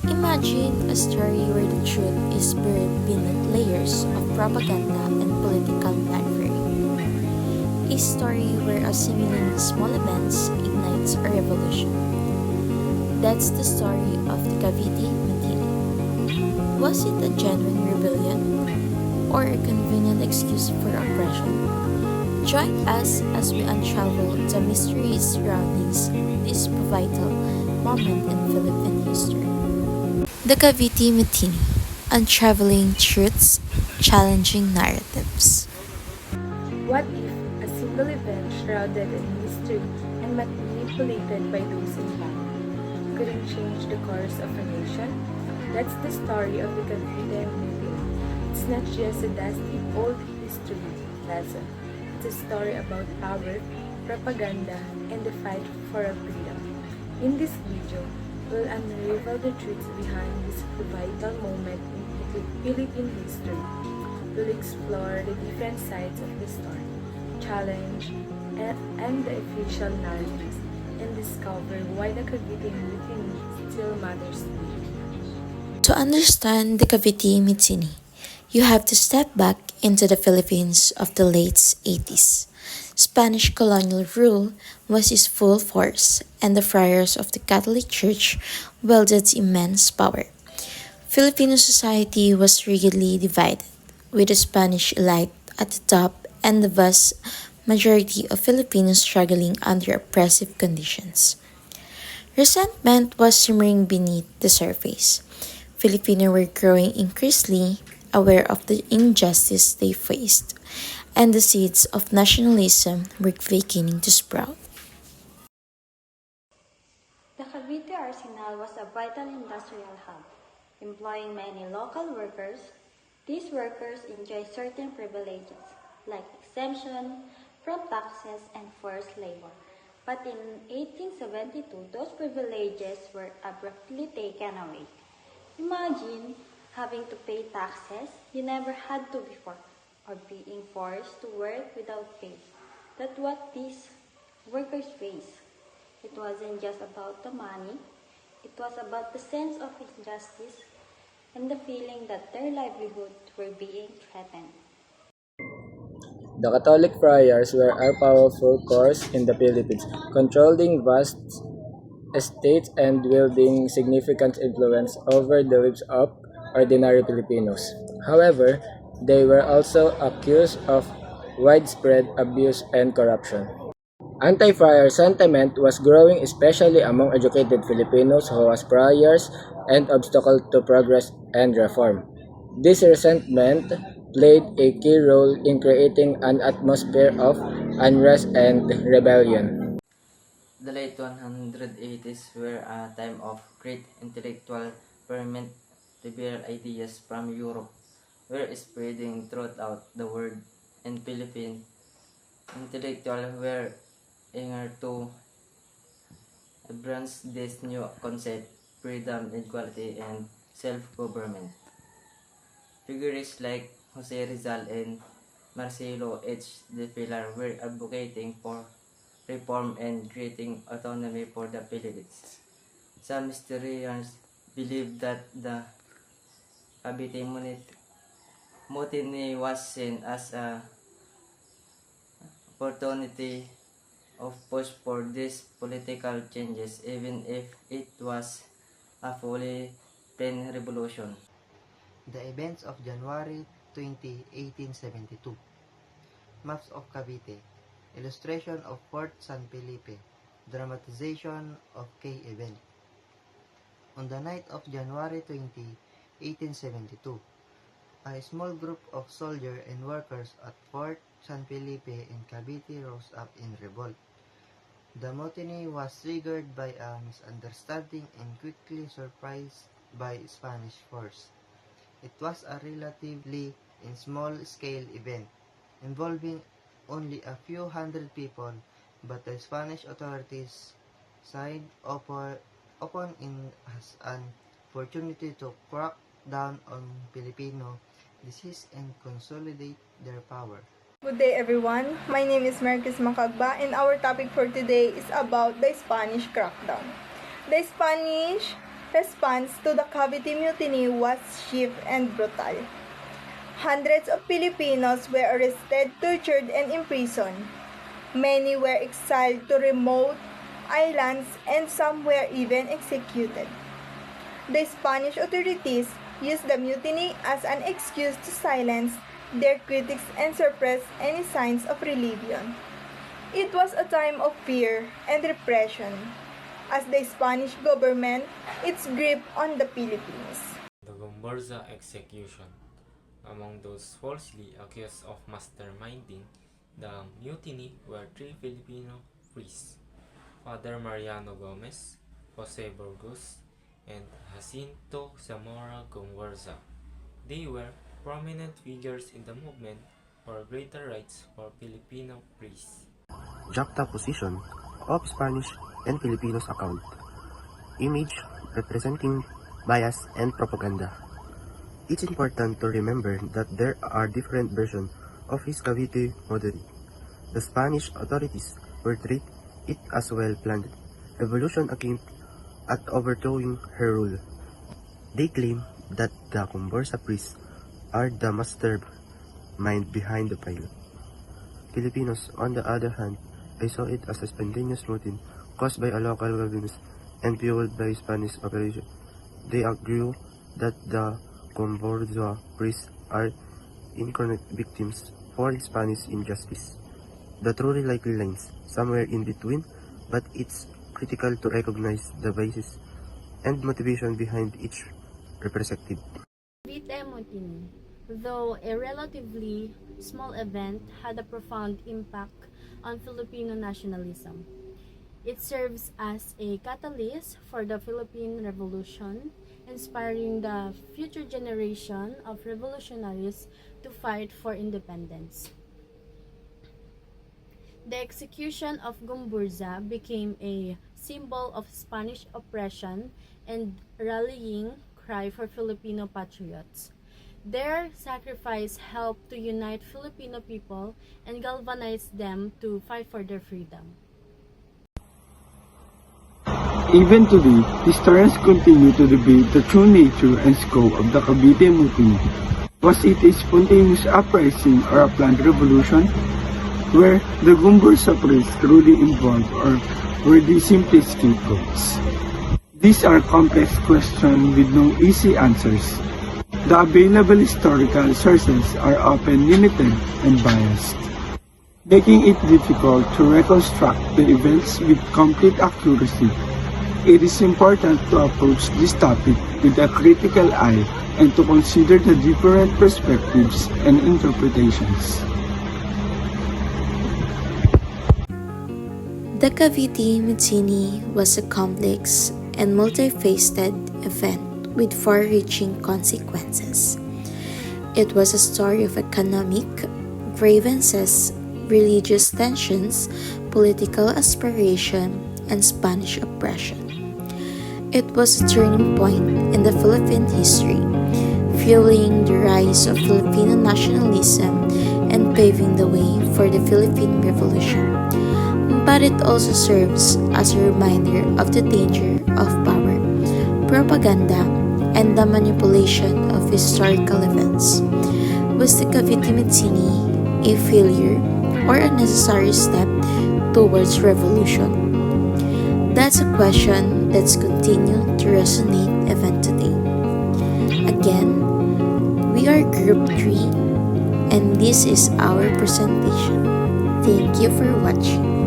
Imagine a story where the truth is buried beneath layers of propaganda and political maneuvering. A story where assimilating small events ignites a revolution. That's the story of the Cavite Mutiny. Was it a genuine rebellion or a convenient excuse for oppression? Join us as we unravel the mysteries surrounding this pivotal moment in Philippine history. The Cavite Mutiny, untraveling truths, challenging narratives. What if a single event shrouded in mystery and manipulated by those in power couldn't change the course of a nation? That's the story of the Cavite Mutiny. It's not just a dusty old history lesson. It's a story about power, propaganda, and the fight for our freedom. In this video, we'll unravel the truths behind this vital moment in Philippine history. We'll explore the different sides of the story, challenge and the official narratives, and discover why the Cavite Mutiny still matters today. To understand the Cavite Mutiny, you have to step back into the Philippines of the late 80s. Spanish colonial rule was in full force, and the friars of the Catholic Church wielded immense power. Filipino society was rigidly divided, with the Spanish elite at the top and the vast majority of Filipinos struggling under oppressive conditions. Resentment was simmering beneath the surface. Filipinos were growing increasingly aware of the injustice they faced, and the seeds of nationalism were beginning to sprout. The Cavite Arsenal was a vital industrial hub, employing many local workers. These workers enjoy certain privileges, like exemption from taxes and forced labor. But in 1872, those privileges were abruptly taken away. Imagine having to pay taxes you never had to before, or being forced to work without pay. That's what these workers face. It wasn't just about the money, it was about the sense of injustice and the feeling that their livelihoods were being threatened. The Catholic friars were a powerful force in the Philippines, controlling vast estates and wielding significant influence over the lives of ordinary Filipinos. However, they were also accused of widespread abuse and corruption. Anti-friar sentiment was growing especially among educated Filipinos who was friars and obstacle to progress and reform. This resentment played a key role in creating an atmosphere of unrest and rebellion. The late 180s were a time of great intellectual ferment. Liberal ideas from Europe were spreading throughout the world, and Philippine intellectuals were eager to embrace this new concept, freedom, equality, and self-government. Figures like Jose Rizal and Marcelo H. de Pilar were advocating for reform and creating autonomy for the Philippines. Some historians believe that the Cavite Mutiny was seen as an opportunity of push for these political changes, even if it was a fully planned revolution. The events of January 20, 1872. Maps of Cavite. Illustration of Fort San Felipe. Dramatization of key event. On the night of January 20, 1872, a small group of soldiers and workers at Fort San Felipe in Cavite rose up in revolt. The mutiny was triggered by a misunderstanding and quickly surprised by Spanish force. It was a relatively small-scale event, involving only a few hundred people, but the Spanish authorities seized upon it as an opportunity to crack down on Filipino disease and consolidate their power. Good day everyone, my name is Marquez Macagba and our topic for today is about the Spanish crackdown. The Spanish response to the Cavite Mutiny was swift and brutal. Hundreds of Filipinos were arrested, tortured, and imprisoned. Many were exiled to remote islands and some were even executed. The Spanish authorities used the mutiny as an excuse to silence their critics and suppress any signs of rebellion. It was a time of fear and repression as the Spanish government its grip on the Philippines. The Gomburza execution. Among those falsely accused of masterminding the mutiny were three Filipino priests, Father Mariano Gomez, Jose Burgos, and Jacinto Zamora Gomburza. They were prominent figures in the movement for greater rights for Filipino priests. Juxtaposition of Spanish and Filipinos account. Image representing bias and propaganda. It's important to remember that there are different versions of his Cavite Mutiny. The Spanish authorities portrayed it as well-planned revolution aimed at overthrowing her rule. They claim that the Comborsa priests are the mastermind behind the pilot. Filipinos, on the other hand, I saw it as a spontaneous mutiny caused by a local government and fueled by Spanish operation. They argue that the Comborsa priests are incarnate victims for Spanish injustice. The truly likely lies somewhere in between, but it's critical to recognize the basis and motivation behind each representative. Cavite Mutiny, though a relatively small event, had a profound impact on Filipino nationalism. It serves as a catalyst for the Philippine Revolution, inspiring the future generation of revolutionaries to fight for independence. The execution of Gomburza became a symbol of Spanish oppression and rallying cry for Filipino patriots. Their sacrifice helped to unite Filipino people and galvanize them to fight for their freedom. Even today, historians continue to debate the true nature and scope of the Cavite Mutiny. Was it a spontaneous uprising or a planned revolution? Were the Gomburza priests truly involved or were they simply scapegoats? These are complex questions with no easy answers. The available historical sources are often limited and biased, making it difficult to reconstruct the events with complete accuracy. It is important to approach this topic with a critical eye and to consider the different perspectives and interpretations. The Cavite Mutiny was a complex and multifaceted event with far-reaching consequences. It was a story of economic grievances, religious tensions, political aspiration, and Spanish oppression. It was a turning point in the Philippine history, fueling the rise of Filipino nationalism and paving the way for the Philippine Revolution. But it also serves as a reminder of the danger of power, propaganda, and the manipulation of historical events. Was the Cavite Mutiny a failure or a necessary step towards revolution? That's a question that's continued to resonate even today. Again, we are Group 3 and this is our presentation. Thank you for watching.